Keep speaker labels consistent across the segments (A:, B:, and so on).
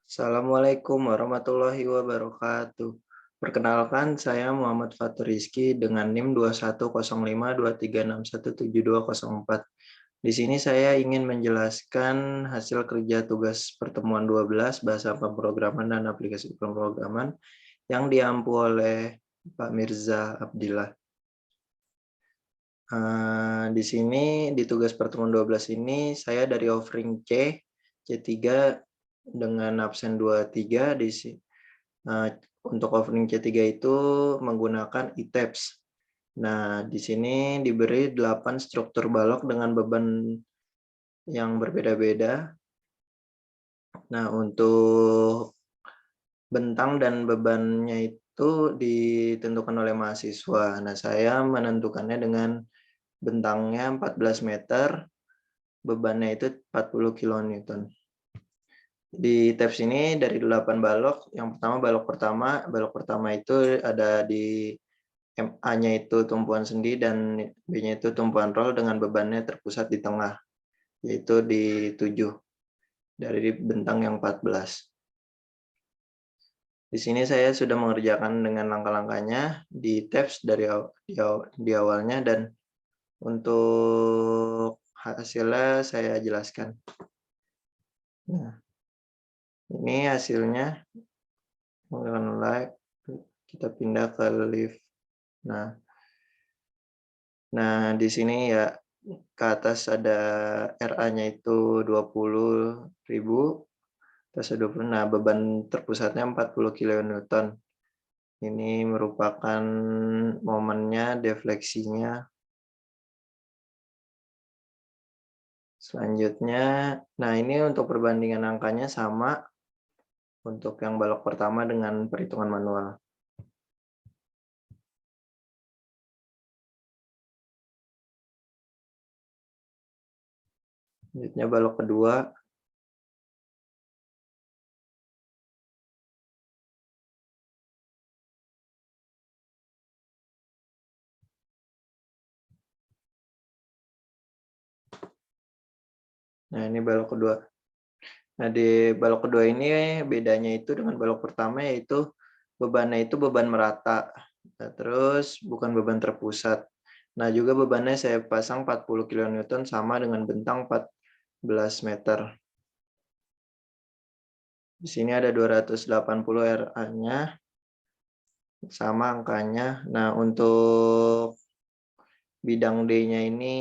A: Assalamualaikum warahmatullahi wabarakatuh. Perkenalkan, saya Muhammad Fatur Rizky dengan NIM 210523617204. Di sini saya ingin menjelaskan hasil kerja tugas pertemuan 12 bahasa pemrograman dan aplikasi pemrograman yang diampu oleh Pak Mirza Abdillah. Di sini di tugas pertemuan 12 ini saya dari offering C3 dengan absen 23 untuk offering C3 itu menggunakan ITABS. Nah, di sini diberi 8 struktur balok dengan beban yang berbeda-beda. Nah, untuk bentang dan bebannya itu ditentukan oleh mahasiswa. Nah, saya menentukannya dengan bentangnya 14 meter, bebannya itu 40 kilonewton. Di tabs ini dari 8 balok, yang pertama balok pertama itu ada di A-nya itu tumpuan sendi dan B-nya itu tumpuan roll dengan bebannya terpusat di tengah, yaitu di 7 dari bentang yang 14. Di sini saya sudah mengerjakan dengan langkah-langkahnya di tabs di awalnya, dan untuk hasilnya saya jelaskan. Nah, ini hasilnya. Menggunakan like, kita pindah ke live. Nah, di sini ya ke atas ada RA-nya itu 20.000, terus ada 20. Nah, beban terpusatnya 40 kilonewton. Ini merupakan momennya, defleksinya. Selanjutnya, nah ini untuk perbandingan angkanya sama untuk yang balok pertama dengan perhitungan manual. Selanjutnya balok kedua. Nah, ini balok kedua. Nah, di balok kedua ini bedanya itu dengan balok pertama, yaitu bebannya itu beban merata. Nah, terus bukan beban terpusat. Nah, juga bebannya saya pasang 40 kilonewton sama dengan bentang 14 meter. Di sini ada 280 RA-nya, sama angkanya. Nah, untuk bidang D-nya ini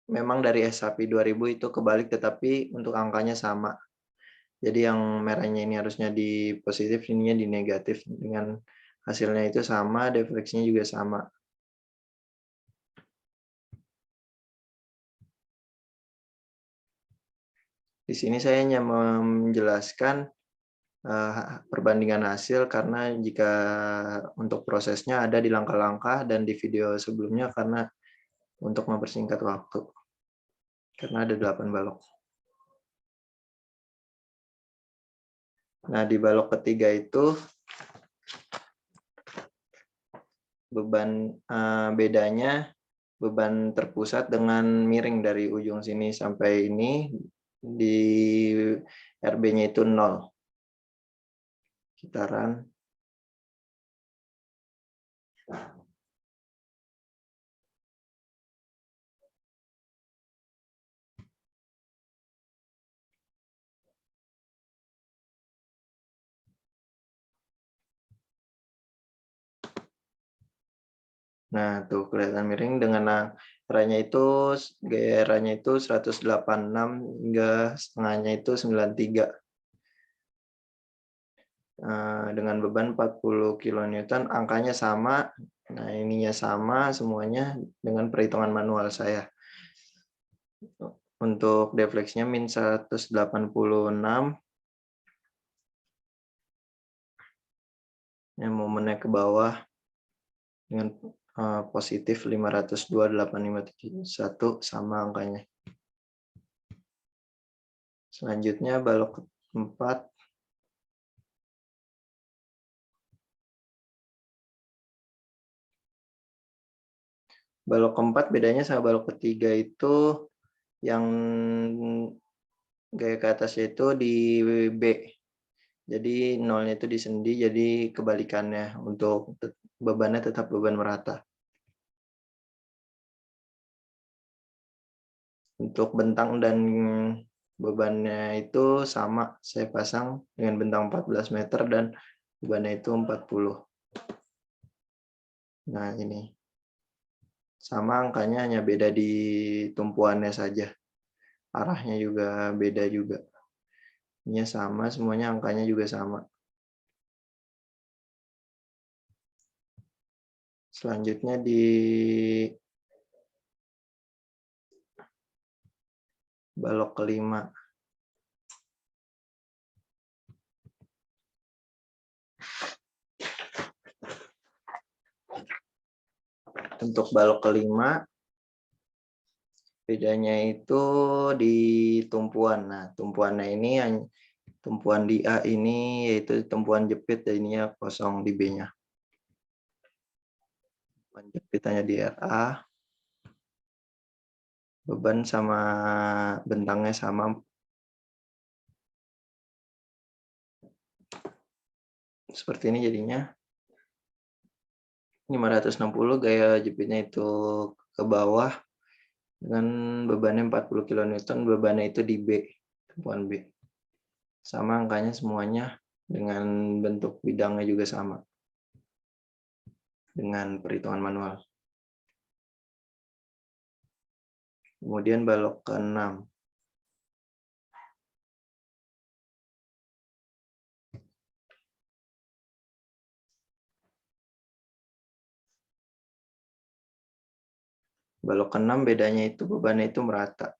A: memang dari SAP 2000 itu kebalik, tetapi untuk angkanya sama. Jadi yang merahnya ini harusnya di positif, ininya di negatif. Dengan hasilnya itu sama, defleksinya juga sama. Di sini saya hanya menjelaskan perbandingan hasil, karena jika untuk prosesnya ada di langkah-langkah dan di video sebelumnya, karena untuk mempersingkat waktu. Karena ada 8 balok. Nah, di balok ketiga itu bedanya beban terpusat dengan miring dari ujung sini sampai ini, di RB-nya itu 0. Kitaran. Nah, tuh kelihatan miring dengan gaya eranya itu 186 hingga setengahnya itu 93. Dengan beban 40 kilonewton, angkanya sama. Nah, ininya sama semuanya dengan perhitungan manual saya. Untuk defleksinya min 186. Yang momennya ke bawah dengan positif 502,851 sama angkanya. Selanjutnya balok keempat. Balok keempat bedanya sama balok ketiga itu yang gaya ke atasnya itu di B. Jadi nolnya itu di sendi, jadi kebalikannya untuk bebannya tetap beban merata. Untuk bentang dan bebannya itu sama, saya pasang dengan bentang 14 meter dan bebannya itu 40. Nah ini, sama angkanya hanya beda di tumpuannya saja. Arahnya juga beda juga. Ini sama, semuanya angkanya juga sama. Selanjutnya di balok kelima. Untuk balok kelima, bedanya itu di tumpuan. Nah, tumpuannya ini tumpuan di A ini yaitu tumpuan jepit, dan ininya kosong di B-nya. Tumpuan jepit hanya di RA. Beban sama bentangnya sama. Seperti ini jadinya. 560, gaya jepitnya itu ke bawah dengan bebannya 40 kN, bebannya itu di B, tumpuan B. Sama angkanya semuanya, dengan bentuk bidangnya juga sama dengan perhitungan manual. Kemudian balok ke-6. Balok ke-6 bedanya itu bebannya itu merata.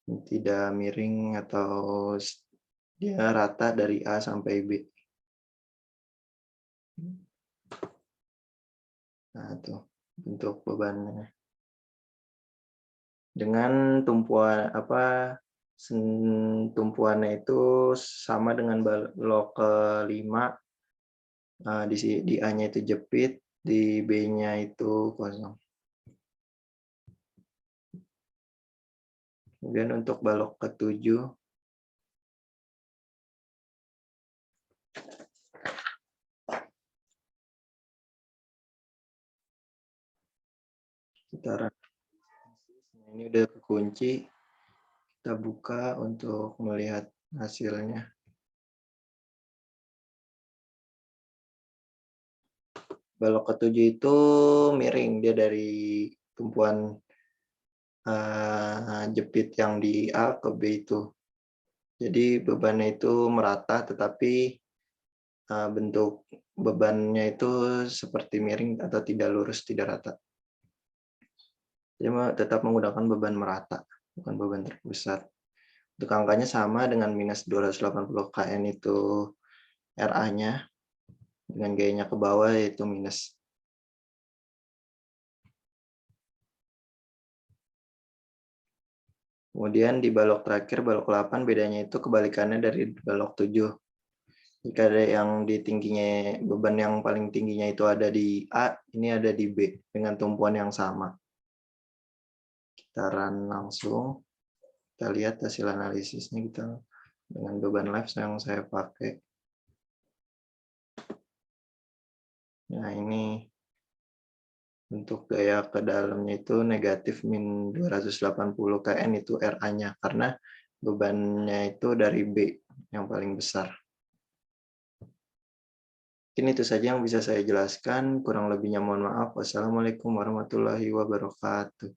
A: Tidak miring atau dia rata dari A sampai B. Nah, itu bentuk bebannya. Dengan tumpuannya itu sama dengan balok ke-5. Di A-nya itu jepit, di B-nya itu kosong. Kemudian untuk balok ke-7, ini udah kekunci. Kita buka untuk melihat hasilnya. Balok ke-7 itu miring, dia dari tumpuan jepit yang di A ke B itu. Jadi bebannya itu merata, tetapi bentuk bebannya itu seperti miring atau tidak lurus, tidak rata. Jadi tetap menggunakan beban merata, bukan beban terpusat. Untuk angkanya sama dengan minus 280 kN itu RA-nya, dengan gayanya ke bawah yaitu minus. Kemudian di balok terakhir, balok 8, bedanya itu kebalikannya dari balok 7. Jika ada yang di tingginya, beban yang paling tingginya itu ada di A, ini ada di B, dengan tumpuan yang sama. Kita run langsung, kita lihat hasil analisisnya kita dengan beban live yang saya pakai. Nah ini untuk gaya ke dalamnya itu negatif min 280 kN itu RA-nya, karena bebannya itu dari B yang paling besar. Mungkin itu saja yang bisa saya jelaskan, kurang lebihnya mohon maaf. Wassalamualaikum warahmatullahi wabarakatuh.